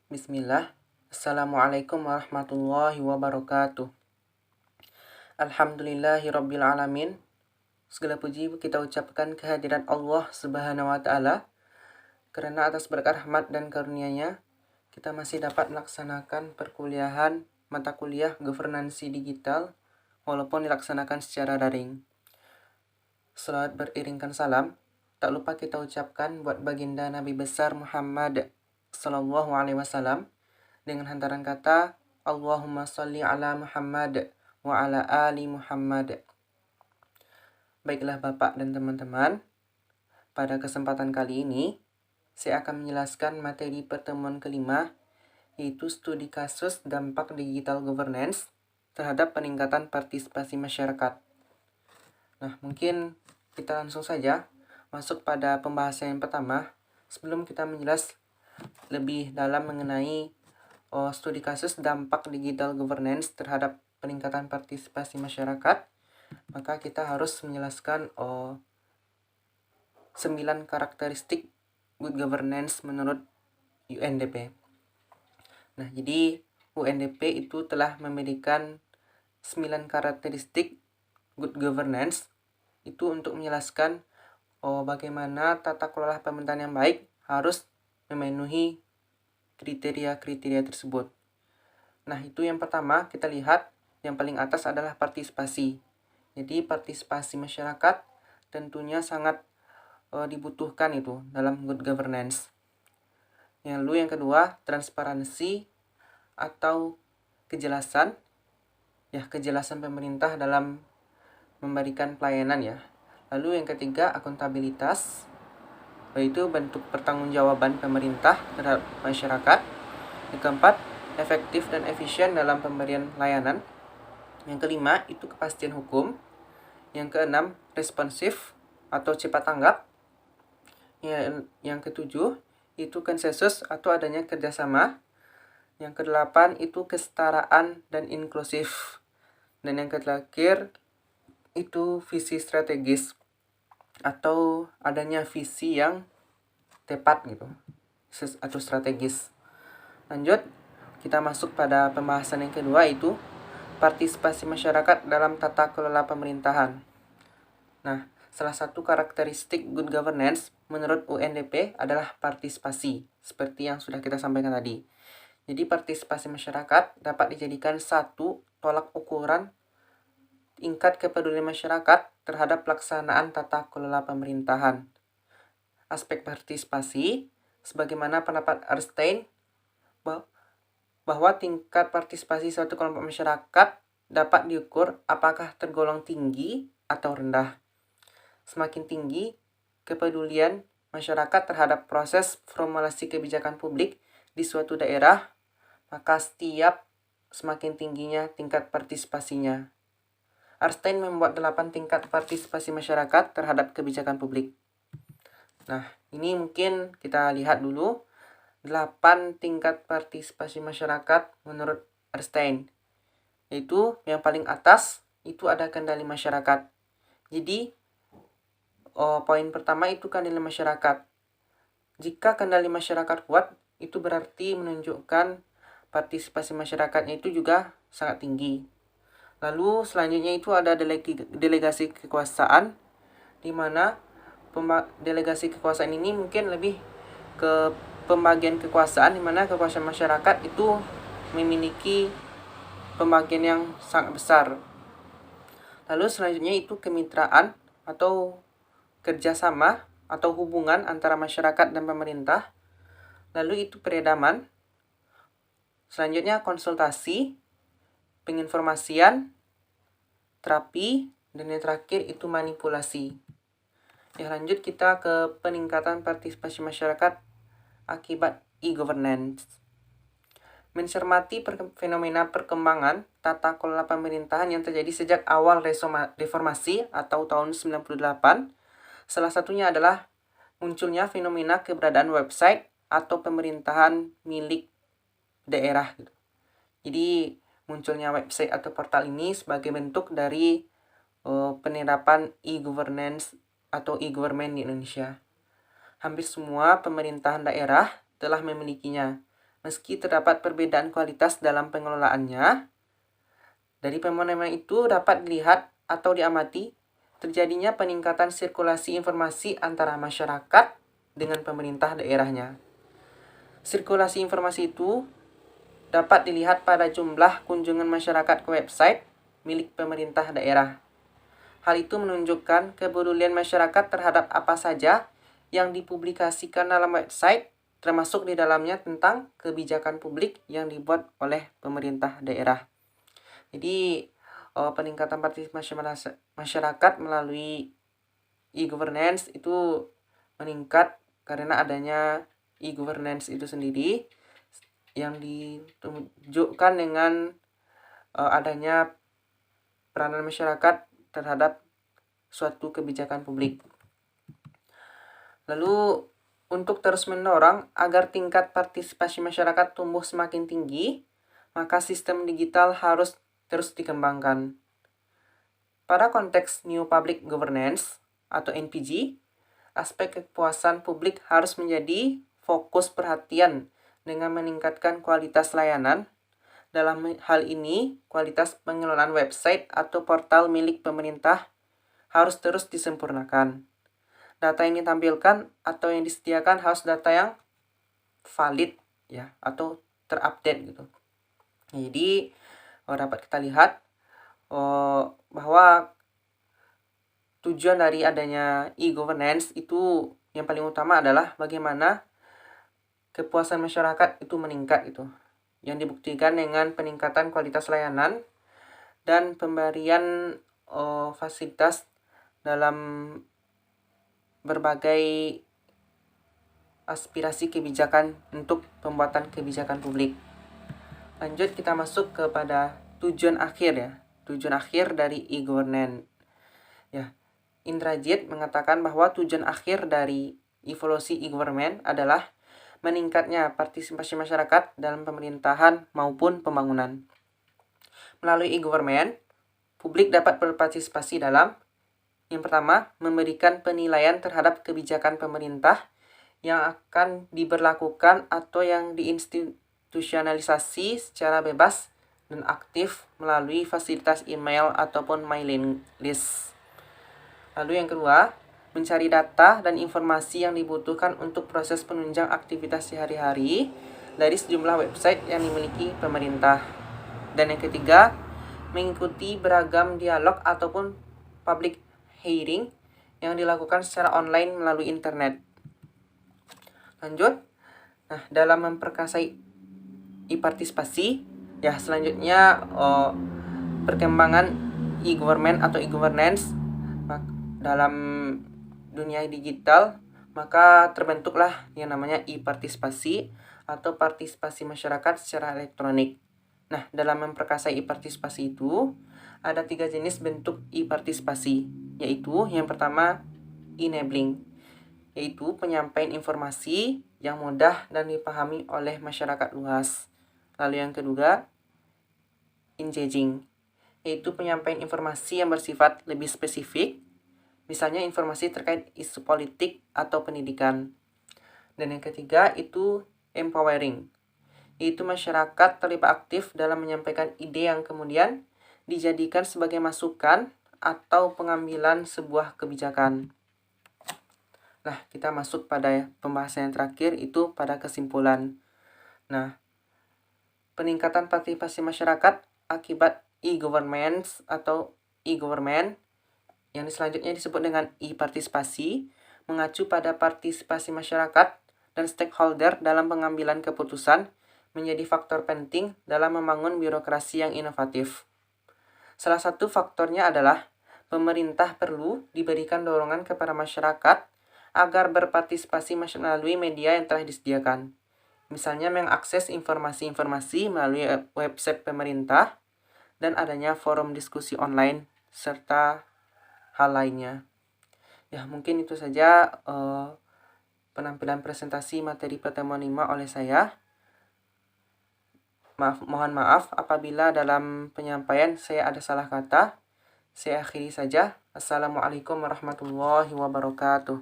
Bismillah. Assalamualaikum warahmatullahi wabarakatuh. Alhamdulillahirabbil alamin. Segala puji kita ucapkan kehadiran Allah Subhanahu wa taala, karena atas berkat rahmat dan karunia-Nya kita masih dapat melaksanakan perkuliahan mata kuliah governansi digital walaupun dilaksanakan secara daring. Selawat beriringkan salam tak lupa kita ucapkan buat baginda Nabi besar Muhammad sallallahu alaihi wasallam dengan hantaran kata Allahumma sholli ala Muhammad wa ala ali Muhammad. Baiklah Bapak dan teman-teman, pada kesempatan kali ini saya akan menjelaskan materi pertemuan kelima, yaitu studi kasus dampak digital governance terhadap peningkatan partisipasi masyarakat. Nah, mungkin kita langsung saja masuk pada pembahasan yang pertama sebelum kita menjelaskan lebih dalam mengenai studi kasus dampak digital governance terhadap peningkatan partisipasi masyarakat. Maka kita harus menjelaskan 9 karakteristik good governance menurut UNDP. Nah, jadi UNDP itu telah memberikan 9 karakteristik good governance itu untuk menjelaskan bagaimana tata kelola pemerintahan yang baik harus memenuhi kriteria-kriteria tersebut. Nah, itu yang pertama kita lihat, yang paling atas adalah partisipasi. Jadi partisipasi masyarakat tentunya sangat dibutuhkan itu dalam good governance. Lalu yang kedua, transparansi atau kejelasan. Kejelasan pemerintah dalam memberikan pelayanan ya. Lalu yang ketiga, akuntabilitas, yaitu bentuk pertanggungjawaban pemerintah terhadap masyarakat. Yang keempat, efektif dan efisien dalam pemberian layanan. Yang kelima, itu kepastian hukum. Yang keenam, responsif atau cepat tanggap. Yang ketujuh, itu konsensus atau adanya kerjasama. Yang kedelapan, itu kesetaraan dan inklusif. Dan yang terakhir, itu visi strategis atau adanya visi yang tepat gitu atau strategis. Lanjut, kita masuk pada pembahasan yang kedua, itu partisipasi masyarakat dalam tata kelola pemerintahan. Nah, salah satu karakteristik good governance menurut UNDP adalah partisipasi, seperti yang sudah kita sampaikan tadi. Jadi partisipasi masyarakat dapat dijadikan satu tolak ukuran tingkat kepedulian masyarakat terhadap pelaksanaan tata kelola pemerintahan. Aspek partisipasi, sebagaimana pendapat Arstein, bahwa tingkat partisipasi suatu kelompok masyarakat dapat diukur apakah tergolong tinggi atau rendah. Semakin tinggi kepedulian masyarakat terhadap proses formulasi kebijakan publik di suatu daerah, maka semakin tingginya tingkat partisipasinya. Arstein membuat 8 tingkat partisipasi masyarakat terhadap kebijakan publik. Nah, ini mungkin kita lihat dulu 8 tingkat partisipasi masyarakat menurut Arstein. Yaitu yang paling atas itu ada kendali masyarakat. Jadi poin pertama itu kendali masyarakat. Jika kendali masyarakat kuat, itu berarti menunjukkan partisipasi masyarakatnya itu juga sangat tinggi. Lalu selanjutnya itu ada delegasi kekuasaan, di mana delegasi kekuasaan ini mungkin lebih ke pembagian kekuasaan, di mana kekuasaan masyarakat itu memiliki pembagian yang sangat besar. Lalu selanjutnya itu kemitraan atau kerjasama atau hubungan antara masyarakat dan pemerintah. Lalu itu peredaman. Selanjutnya konsultasi, penginformasian, terapi, dan yang terakhir itu manipulasi. Lanjut kita ke peningkatan partisipasi masyarakat akibat e-governance. Mencermati fenomena perkembangan tata kelola pemerintahan yang terjadi sejak awal reformasi atau tahun 98, salah satunya adalah munculnya fenomena keberadaan website atau pemerintahan milik daerah. Jadi munculnya website atau portal ini sebagai bentuk dari penerapan e-governance atau e-government di Indonesia. Hampir semua pemerintahan daerah telah memilikinya. Meski terdapat perbedaan kualitas dalam pengelolaannya, dari pemodeman itu dapat dilihat atau diamati terjadinya peningkatan sirkulasi informasi antara masyarakat dengan pemerintah daerahnya. Sirkulasi informasi itu dapat dilihat pada jumlah kunjungan masyarakat ke website milik pemerintah daerah. Hal itu menunjukkan kepedulian masyarakat terhadap apa saja yang dipublikasikan dalam website, termasuk di dalamnya tentang kebijakan publik yang dibuat oleh pemerintah daerah. Jadi, peningkatan partisipasi masyarakat melalui e-governance itu meningkat karena adanya e-governance itu sendiri yang ditunjukkan dengan adanya peranan masyarakat terhadap suatu kebijakan publik. Lalu, untuk terus mendorong agar tingkat partisipasi masyarakat tumbuh semakin tinggi, maka sistem digital harus terus dikembangkan. Pada konteks New Public Governance atau NPG, aspek kepuasan publik harus menjadi fokus perhatian dengan meningkatkan kualitas layanan. Dalam hal ini, kualitas pengelolaan website atau portal milik pemerintah harus terus disempurnakan. Data yang ditampilkan atau yang disediakan harus data yang valid ya atau terupdate gitu. Jadi dapat kita lihat bahwa tujuan dari adanya e-governance itu yang paling utama adalah bagaimana kepuasan masyarakat itu meningkat gitu. Yang dibuktikan dengan peningkatan kualitas layanan dan pemberian fasilitas dalam berbagai aspirasi kebijakan untuk pembuatan kebijakan publik. Lanjut kita masuk kepada tujuan akhir ya. Tujuan akhir dari e-governance. Ya, Indrajit mengatakan bahwa tujuan akhir dari evolusi e-government adalah meningkatnya partisipasi masyarakat dalam pemerintahan maupun pembangunan. Melalui e-government, publik dapat berpartisipasi dalam yang pertama, memberikan penilaian terhadap kebijakan pemerintah yang akan diberlakukan atau yang diinstitusionalisasi secara bebas dan aktif melalui fasilitas email ataupun mailing list. Lalu yang kedua, mencari data dan informasi yang dibutuhkan untuk proses penunjang aktivitas sehari-hari dari sejumlah website yang dimiliki pemerintah. Dan yang ketiga, mengikuti beragam dialog ataupun public hearing yang dilakukan secara online melalui internet. Lanjut, dalam memperkasai e-partisipasi, selanjutnya perkembangan e-government atau e-governance dalam dunia digital, maka terbentuklah yang namanya e-partisipasi atau partisipasi masyarakat secara elektronik. Dalam memperkasai e-partisipasi itu, ada 3 jenis bentuk e-partisipasi, yaitu yang pertama, enabling, yaitu penyampaian informasi yang mudah dan dipahami oleh masyarakat luas. Lalu yang kedua, engaging, yaitu penyampaian informasi yang bersifat lebih spesifik, misalnya informasi terkait isu politik atau pendidikan. Dan yang ketiga itu empowering, yaitu masyarakat terlibat aktif dalam menyampaikan ide yang kemudian dijadikan sebagai masukan atau pengambilan sebuah kebijakan. Kita masuk pada pembahasan yang terakhir, itu pada kesimpulan. Peningkatan partisipasi masyarakat akibat e-governance atau e-government yang selanjutnya disebut dengan e-partisipasi mengacu pada partisipasi masyarakat dan stakeholder dalam pengambilan keputusan menjadi faktor penting dalam membangun birokrasi yang inovatif. Salah satu faktornya adalah pemerintah perlu diberikan dorongan kepada masyarakat agar berpartisipasi melalui media yang telah disediakan. Misalnya mengakses informasi-informasi melalui website pemerintah dan adanya forum diskusi online serta hal lainnya. Mungkin itu saja penampilan presentasi materi pertemuan 5 oleh saya. Mohon maaf apabila dalam penyampaian saya ada salah kata. Saya akhiri saja. Assalamualaikum warahmatullahi wabarakatuh.